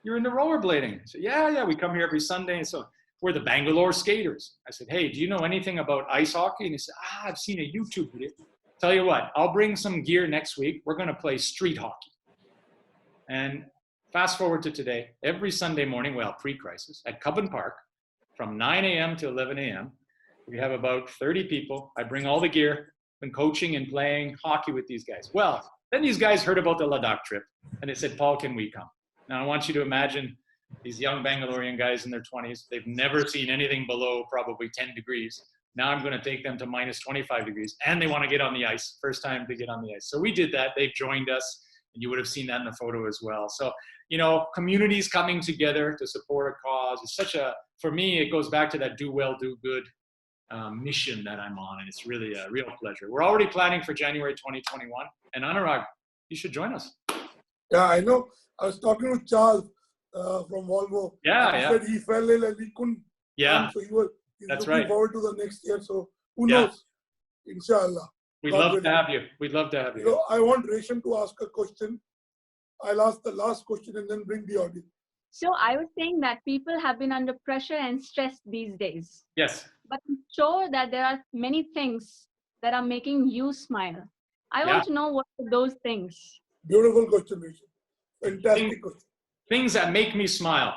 you're into rollerblading?" I said, yeah, we come here every Sunday. And so we're the Bangalore skaters. I said, "Hey, do you know anything about ice hockey?" And he said, "I've seen a YouTube video." Tell you what, I'll bring some gear next week. We're going to play street hockey. And fast forward to today, every Sunday morning, well, pre-crisis, at Cubbon Park, from 9 a.m. to 11 a.m., we have about 30 people. I bring all the gear, been coaching and playing hockey with these guys. Well, then these guys heard about the Ladakh trip, and they said, "Paul, can we come?" Now, I want you to imagine these young Bangalorean guys in their 20s. They've never seen anything below probably 10 degrees. Now I'm going to take them to minus 25 degrees, and they want to get on the ice. First time to get on the ice. So we did that. They've joined us, and you would have seen that in the photo as well. So, you know, communities coming together to support a cause. It's such a, for me, it goes back to that do well, do good mission that I'm on, and it's really a real pleasure. We're already planning for January 2021, and Annurag, you should join us. Yeah, I know. I was talking to Charles from Volvo. Yeah, he yeah. said he fell ill and he couldn't Yeah, come, so he's that's looking right. forward to the next year. So who Yeah. knows? Inshallah. We'd God love to willing. have you. We'd love to have you. So I want Resham to ask a question. I'll ask the last question and then bring the audience. So I was saying that people have been under pressure and stress these days. Yes. But I'm sure that there are many things that are making you smile. I Yeah. want to know what are those things. Beautiful question, Resham. Fantastic question. Things that make me smile.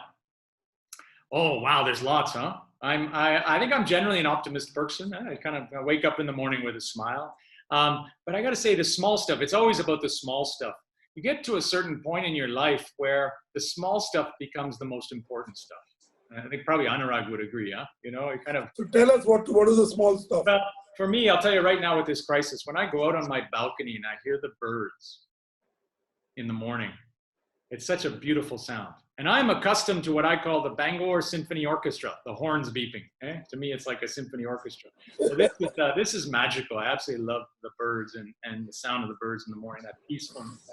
Oh, wow, there's lots, huh? I think I'm generally an optimist person. I kind of wake up in the morning with a smile. But I got to say, the small stuff, it's always about the small stuff. You get to a certain point in your life where the small stuff becomes the most important stuff. And I think probably Annurag would agree, huh? You know, it kind of. So tell us what is the small stuff? Well, for me, I'll tell you right now with this crisis, when I go out on my balcony and I hear the birds in the morning, it's such a beautiful sound. And I'm accustomed to what I call the Bangor Symphony Orchestra, the horns beeping. To me, it's like a symphony orchestra. So this is magical. I absolutely love the birds and the sound of the birds in the morning, that peacefulness.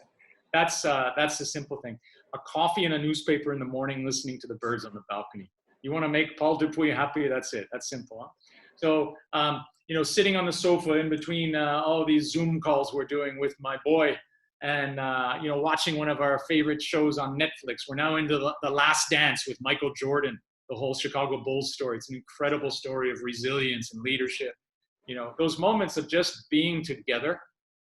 That's the simple thing. A coffee and a newspaper in the morning, listening to the birds on the balcony. You want to make Paul Dupuis happy? That's it. That's simple. Huh? So, you know, sitting on the sofa in between all these Zoom calls we're doing with my boy, and you know, watching one of our favorite shows on Netflix. We're now into the Last Dance with Michael Jordan, the whole Chicago Bulls story. It's an incredible story of resilience and leadership. You know, those moments of just being together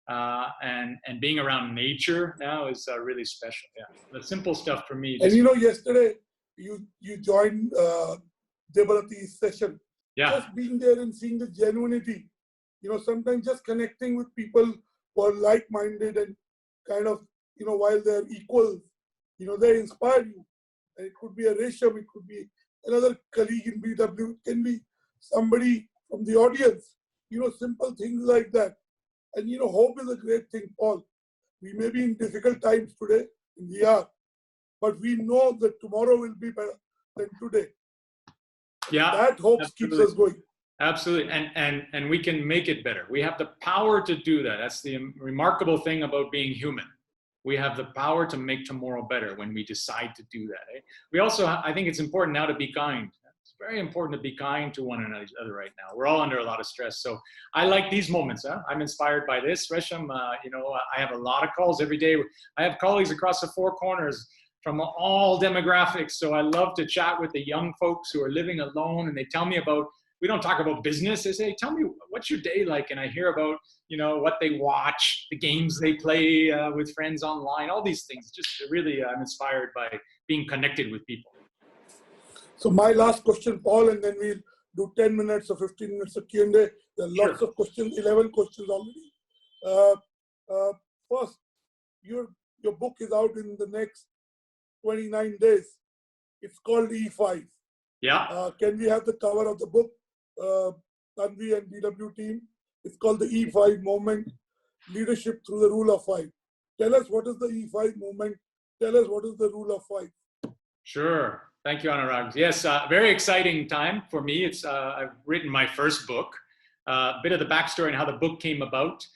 and being around nature now is really special. Yeah, the simple stuff for me. And you know, yesterday you joined Debarati's session. Yeah. Just being there and seeing the genuinity. You know, sometimes just connecting with people who are like-minded and kind of, you know, while they're equals, you know, they inspire you. And it could be a Resham, it could be another colleague in BW, it can be somebody from the audience, you know, simple things like that. And, you know, hope is a great thing, Paul. We may be in difficult times today, and we are, but we know that tomorrow will be better than today. Yeah. That hope keeps us going. Absolutely, and we can make it better. We have the power to do that. That's the remarkable thing about being human. We have the power to make tomorrow better when we decide to do that. Eh? We also, I think it's important now to be kind. It's very important to be kind to one another right now. We're all under a lot of stress. So I like these moments. Huh? I'm inspired by this. Resham, you know, I have a lot of calls every day. I have colleagues across the four corners from all demographics. So I love to chat with the young folks who are living alone, and they tell me about, we don't talk about business. They say, tell me, what's your day like? And I hear about, you know, what they watch, the games they play with friends online, all these things. Just really, I'm inspired by being connected with people. So my last question, Paul, and then we'll do 10 minutes or 15 minutes of Q&A. There are lots of questions, 11 questions already. First, your book is out in the next 29 days. It's called E5. Yeah. Can we have the cover of the book? Tanvi and BW team. It's called the E5 Movement, Leadership Through the Rule of Five. Tell us what is the E5 movement. Tell us what is the Rule of Five. Sure. Thank you, Annurag. Yes, very exciting time for me. It's I've written my first book. A bit of the backstory and how the book came about.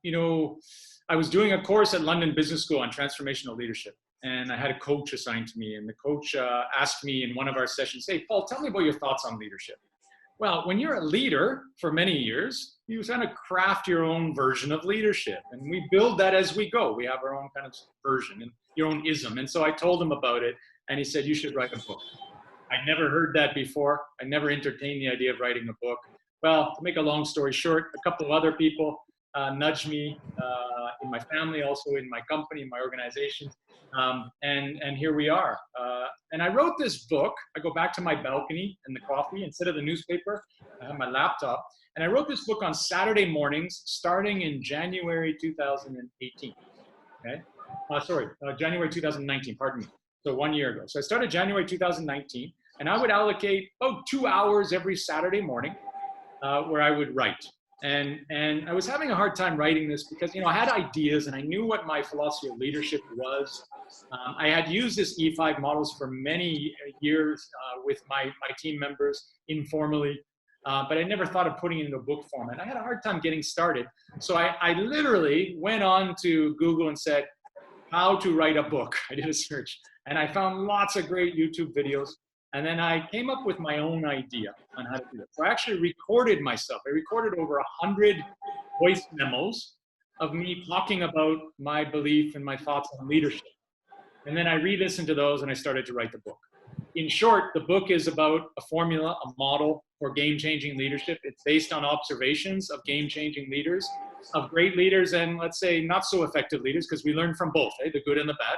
You know, I was doing a course at London Business School on transformational leadership. And I had a coach assigned to me, and the coach asked me in one of our sessions, hey, Paul, tell me about your thoughts on leadership. Well, when you're a leader for many years, you kind of craft your own version of leadership, and we build that as we go. We have our own kind of version and your own ism. And so I told him about it, and he said, you should write a book. I'd never heard that before. I never entertained the idea of writing a book. Well, to make a long story short, a couple of other people nudged me in my family, also in my company, in my organization. And here we are. And I wrote this book. I go back to my balcony and the coffee instead of the newspaper. I have my laptop. And I wrote this book on Saturday mornings starting in January 2018. Okay? January 2019, pardon me. So 1 year ago. So I started January 2019, and I would allocate about 2 hours every Saturday morning where I would write. And I was having a hard time writing this because, you know, I had ideas and I knew what my philosophy of leadership was. I had used this E5 models for many years with my team members informally, but I never thought of putting it into a book format. I had a hard time getting started. So I literally went on to Google and said, how to write a book. I did a search and I found lots of great YouTube videos. And then I came up with my own idea on how to do it. So I actually recorded myself. I recorded over 100 voice memos of me talking about my belief and my thoughts on leadership. And then I re-listened to those and I started to write the book. In short, the book is about a formula, a model for game-changing leadership. It's based on observations of game-changing leaders, of great leaders and, let's say, not so effective leaders, because we learn from both, the good and the bad.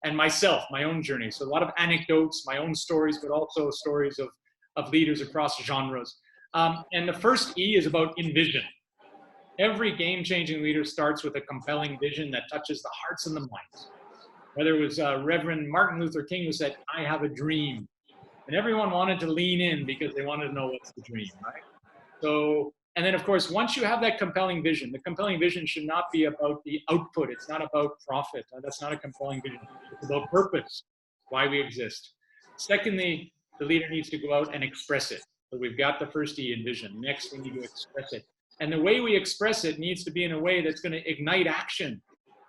And myself, my own journey. So a lot of anecdotes, my own stories, but also stories of leaders across genres. And the first E is about envision. Every game-changing leader starts with a compelling vision that touches the hearts and the minds. Whether it was Reverend Martin Luther King who said, "I have a dream." And everyone wanted to lean in because they wanted to know what's the dream, right? So, and then of course, once you have that compelling vision, the compelling vision should not be about the output. It's not about profit. That's not a compelling vision. It's about purpose, why we exist. Secondly, the leader needs to go out and express it. So we've got the first E in vision. Next, we need to express it. And the way we express it needs to be in a way that's going to ignite action,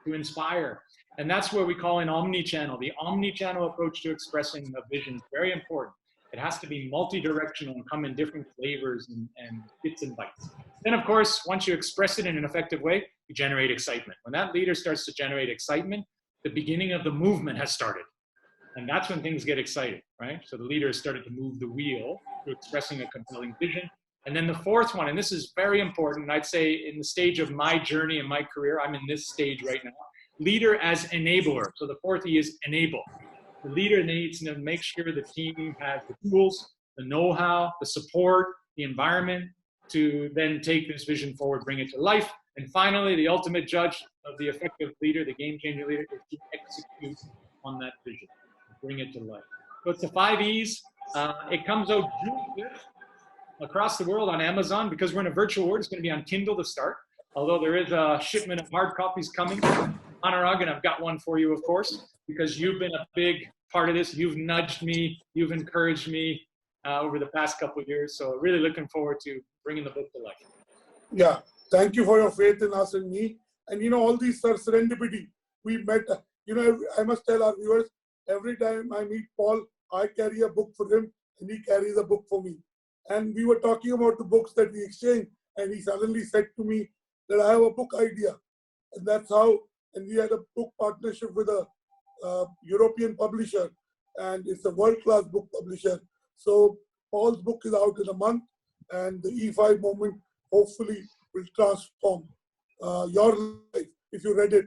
to inspire. And that's where we call in omni-channel. The omni-channel approach to expressing the vision is very important. It has to be multi-directional and come in different flavors and bits and bytes. Then, of course, once you express it in an effective way, you generate excitement. When that leader starts to generate excitement, the beginning of the movement has started. And that's when things get exciting, right? So the leader has started to move the wheel through expressing a compelling vision. And then the fourth one, and this is very important, I'd say in the stage of my journey and my career, I'm in this stage right now, leader as enabler. So the fourth E is enable. The leader needs to make sure the team has the tools, the know-how, the support, the environment to then take this vision forward, bring it to life. And finally, the ultimate judge of the effective leader, the game-changing leader, is to execute on that vision, bring it to life. So it's the 5 E's. It comes out June 5th across the world on Amazon. Because we're in a virtual world, it's going to be on Kindle to start. Although there is a shipment of hard copies coming. Annurag, and I've got one for you, of course, because you've been a big part of this. You've nudged me, you've encouraged me over the past couple of years. So really looking forward to bringing the book to life. Yeah, thank you for your faith in us and me. And all these serendipity. We met, I must tell our viewers, every time I meet Paul, I carry a book for him and he carries a book for me. And we were talking about the books that we exchanged, and he suddenly said to me that I have a book idea. And that's how, and we had a book partnership with a European publisher, and it's a world-class book publisher. So Paul's book is out in a month, and the E5 moment hopefully will transform your life if you read it.